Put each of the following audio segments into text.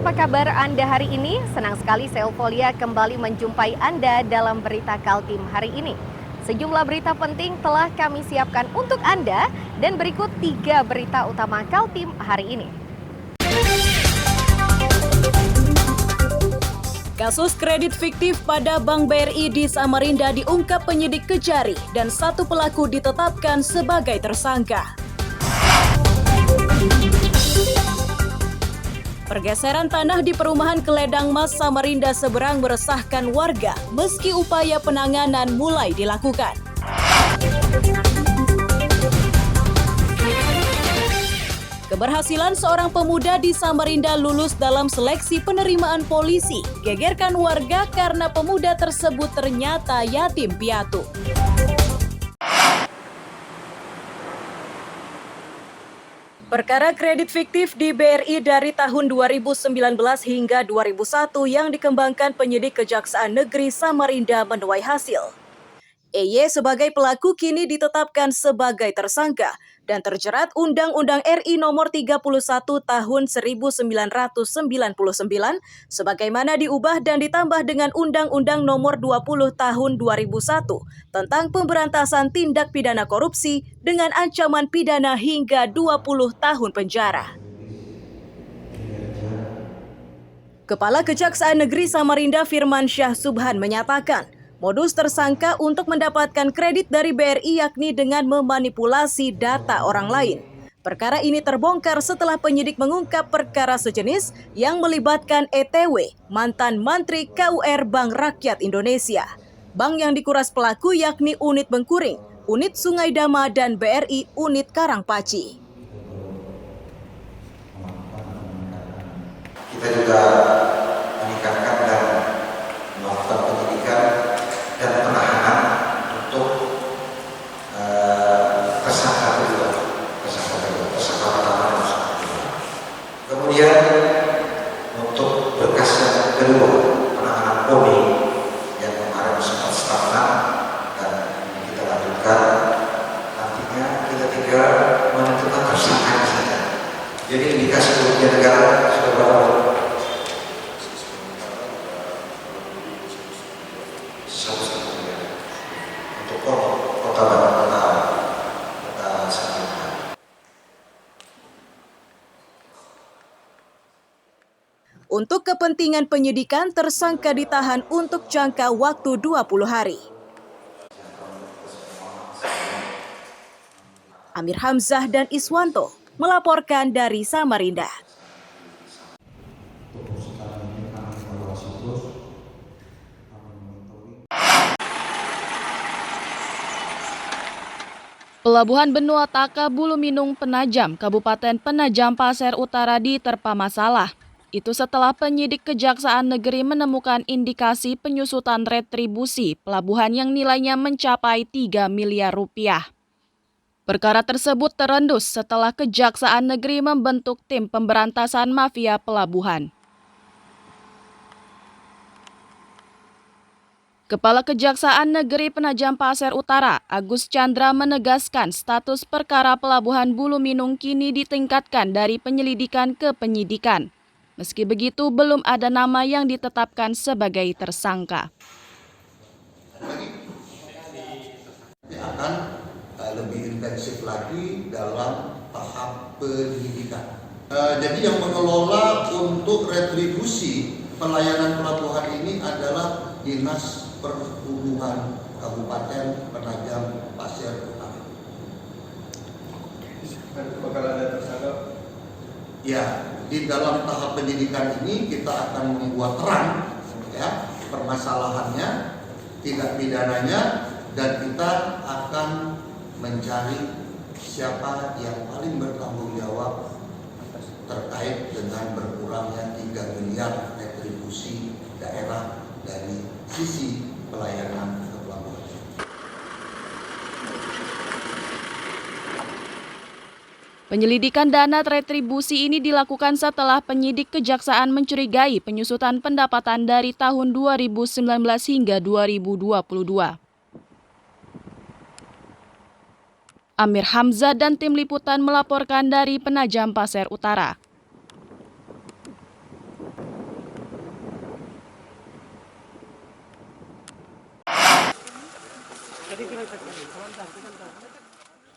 apa kabar Anda hari ini? Senang sekali saya Eufolia kembali menjumpai Anda dalam berita Kaltim hari ini. Sejumlah berita penting telah kami siapkan untuk Anda dan berikut 3 berita utama Kaltim hari ini. Kasus kredit fiktif pada Bank BRI di Samarinda diungkap penyidik Kejari dan 1 pelaku ditetapkan sebagai tersangka. Pergeseran tanah di perumahan Keledang Mas Samarinda Seberang meresahkan warga meski upaya penanganan mulai dilakukan. Keberhasilan seorang pemuda di Samarinda lulus dalam seleksi penerimaan polisi gegerkan warga karena pemuda tersebut ternyata yatim piatu. Perkara kredit fiktif di BRI dari tahun 2019 hingga 2001 yang dikembangkan penyidik Kejaksaan Negeri Samarinda menuai hasil. EY sebagai pelaku kini ditetapkan sebagai tersangka dan terjerat Undang-Undang RI Nomor 31 Tahun 1999 sebagaimana diubah dan ditambah dengan Undang-Undang Nomor 20 Tahun 2001 tentang pemberantasan tindak pidana korupsi dengan ancaman pidana hingga 20 tahun penjara. Kepala Kejaksaan Negeri Samarinda Firmansyah Subhan menyatakan, modus tersangka untuk mendapatkan kredit dari BRI yakni dengan memanipulasi data orang lain. Perkara ini terbongkar setelah penyidik mengungkap perkara sejenis yang melibatkan ETW, mantan Mantri KUR Bank Rakyat Indonesia. Bank yang dikuras pelaku yakni Unit Bengkuring, Unit Sungai Dama, dan BRI Unit Karangpaci. Kita juga meningkatkan dan melakukan penyidikan dan penahanan untuk tersangka kedua. Kemudian untuk berkas yang kedua, penanganan PONI yang kemarin sempat stagnan dan kita lanjutkan. Nantinya kita tinggal menentukan tersangkanya saja. Jadi indikasi kerugian negara sudah berapa? Untuk kepentingan penyidikan, tersangka ditahan untuk jangka waktu 20 hari. Amir Hamzah dan Iswanto melaporkan dari Samarinda. Pelabuhan Benua Taka Buluminung Penajam, Kabupaten Penajam Pasir Utara diterpa masalah. Itu setelah penyidik Kejaksaan Negeri menemukan indikasi penyusutan retribusi pelabuhan yang nilainya mencapai 3 miliar rupiah. Perkara tersebut terendus setelah Kejaksaan Negeri membentuk tim pemberantasan mafia pelabuhan. Kepala Kejaksaan Negeri Penajam Pasir Utara, Agus Chandra menegaskan status perkara pelabuhan Buluminung kini ditingkatkan dari penyelidikan ke penyidikan. Meski begitu, belum ada nama yang ditetapkan sebagai tersangka. Akan lebih intensif lagi dalam tahap penyidikan. Jadi yang mengelola untuk retribusi pelayanan pelabuhan ini adalah Dinas Perhubungan Kabupaten Penajam Pasir Utara. Bakal ada tersangka? Ya, di dalam tahap penyidikan ini kita akan membuat terang ya permasalahannya, tindak pidananya, dan kita akan mencari siapa yang paling bertanggung jawab terkait dengan berkurangnya 3 miliar retribusi daerah dari sisi pelayanan pelabuhan. Penyelidikan dana retribusi ini dilakukan setelah penyidik Kejaksaan mencurigai penyusutan pendapatan dari tahun 2019 hingga 2022. Amir Hamzah dan tim liputan melaporkan dari Penajam Pasir Utara.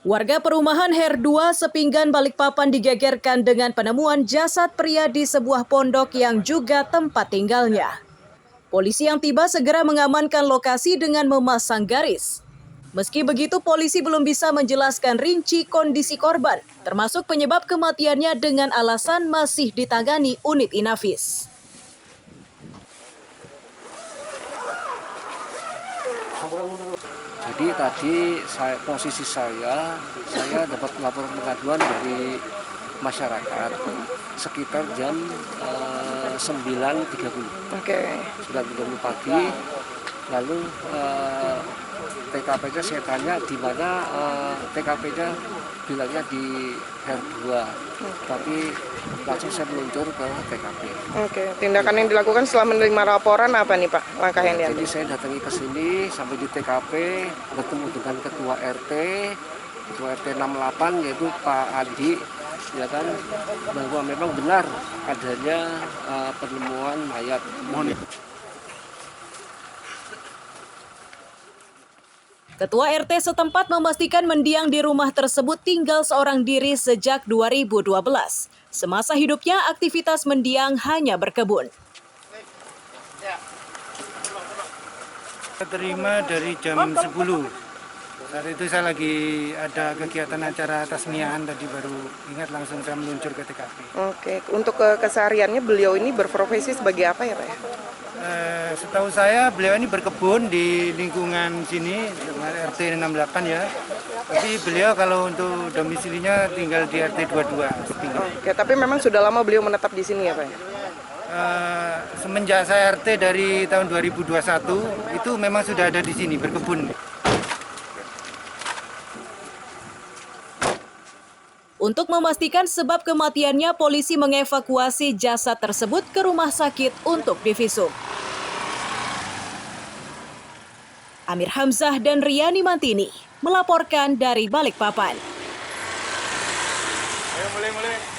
Warga perumahan Her 2 Sepinggan Balikpapan digegerkan dengan penemuan jasad pria di sebuah pondok yang juga tempat tinggalnya. Polisi yang tiba segera mengamankan lokasi dengan memasang garis. Meski begitu, polisi belum bisa menjelaskan rinci kondisi korban, termasuk penyebab kematiannya dengan alasan masih ditangani unit Inafis. Jadi tadi posisi saya dapat laporan pengaduan dari masyarakat sekitar jam 9.30. Oke. 9.30 pagi. Lalu TKP-nya saya tanya di mana, TKP-nya bilangnya di Her 2. Tapi langsung saya meluncur ke TKP. Oke, tindakan yang dilakukan setelah menerima laporan apa nih Pak? Langkah yang diambil? Jadi saya datangi ke sini sampai di TKP, bertemu dengan ketua RT 68 yaitu Pak Adi, ya kan, bahwa memang benar adanya penemuan mayat. Ketua RT setempat memastikan mendiang di rumah tersebut tinggal seorang diri sejak 2012. Semasa hidupnya, aktivitas mendiang hanya berkebun. Saya terima dari jam 10. Saat itu saya lagi ada kegiatan acara tasmiahan, tadi baru ingat langsung saya meluncur ke TKP. Oke, untuk kesehariannya beliau ini berprofesi sebagai apa ya Pak? Setahu saya beliau ini berkebun di lingkungan sini, RT 68 ya. Tapi beliau kalau untuk domisilinya tinggal di RT 22. Oke, tapi memang sudah lama beliau menetap di sini ya Pak? Semenjak saya RT dari tahun 2021 itu memang sudah ada di sini berkebun. Untuk memastikan sebab kematiannya, polisi mengevakuasi jasad tersebut ke rumah sakit untuk divisum. Amir Hamzah dan Riani Mantini melaporkan dari Balikpapan. Ayo mulai.